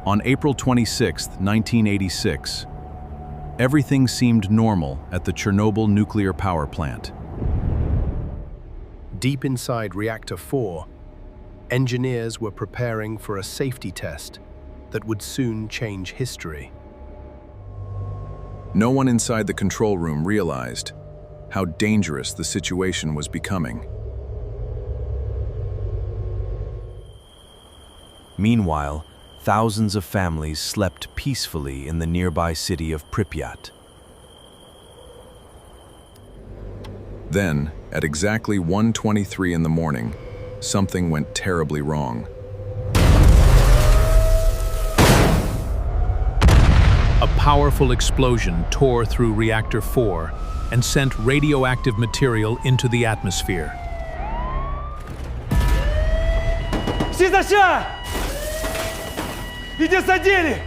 On April 26, 1986, everything seemed normal at the Chernobyl Nuclear Power Plant. Deep inside Reactor 4, engineers were preparing for a safety test that would soon change history. No one inside the control room realized how dangerous the situation was becoming. Meanwhile, thousands of families slept peacefully in the nearby city of Pripyat. Then, at exactly 1:23 in the morning, something went terribly wrong. A powerful explosion tore through Reactor 4 and sent radioactive material into the atmosphere. Все заща! Иди садили!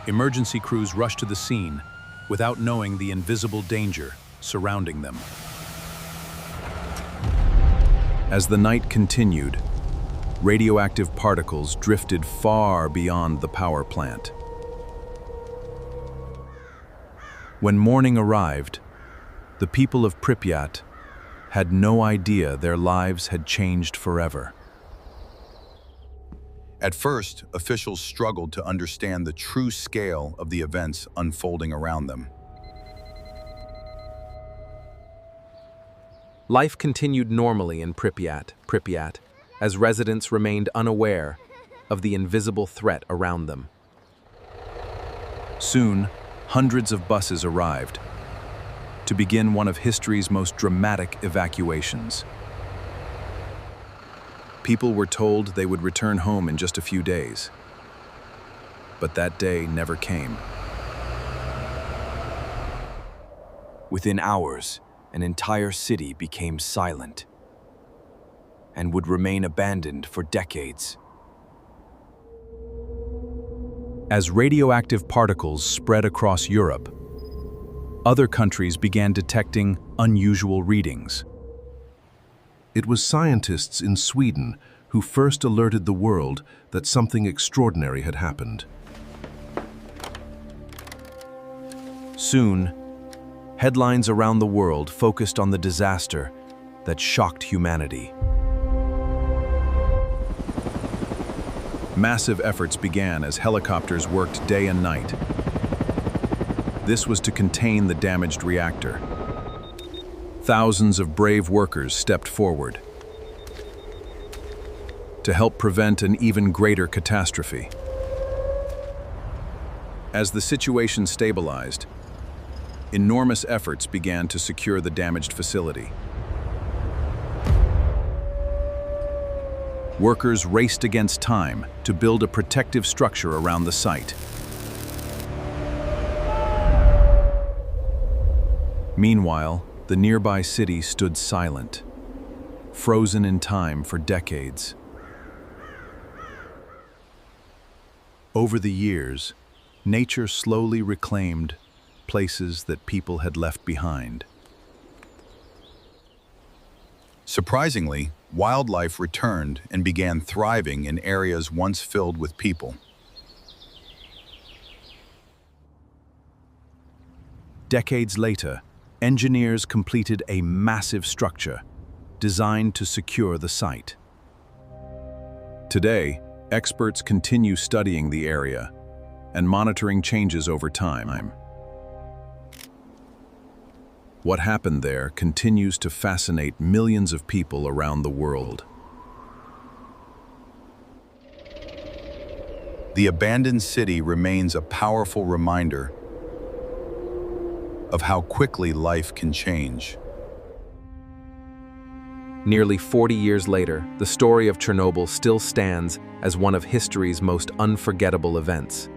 Emergency crews rushed to the scene without knowing the invisible danger surrounding them. As the night continued, radioactive particles drifted far beyond the power plant. When morning arrived, the people of Pripyat had no idea their lives had changed forever. At first, officials struggled to understand the true scale of the events unfolding around them. Life continued normally in Pripyat, as residents remained unaware of the invisible threat around them. Soon, hundreds of buses arrived to begin one of history's most dramatic evacuations. People were told they would return home in just a few days. But that day never came. Within hours, an entire city became silent and would remain abandoned for decades. As radioactive particles spread across Europe, other countries began detecting unusual readings. It was scientists in Sweden who first alerted the world that something extraordinary had happened. Soon, headlines around the world focused on the disaster that shocked humanity. Massive efforts began as helicopters worked day and night. This was to contain the damaged reactor. Thousands of brave workers stepped forward to help prevent an even greater catastrophe. As the situation stabilized, enormous efforts began to secure the damaged facility. Workers raced against time to build a protective structure around the site. Meanwhile, the nearby city stood silent, frozen in time for decades. Over the years, nature slowly reclaimed places that people had left behind. Surprisingly, wildlife returned and began thriving in areas once filled with people. Decades later, engineers completed a massive structure designed to secure the site. Today, experts continue studying the area and monitoring changes over time. What happened there continues to fascinate millions of people around the world. The abandoned city remains a powerful reminder of how quickly life can change. Nearly 40 years later, the story of Chernobyl still stands as one of history's most unforgettable events.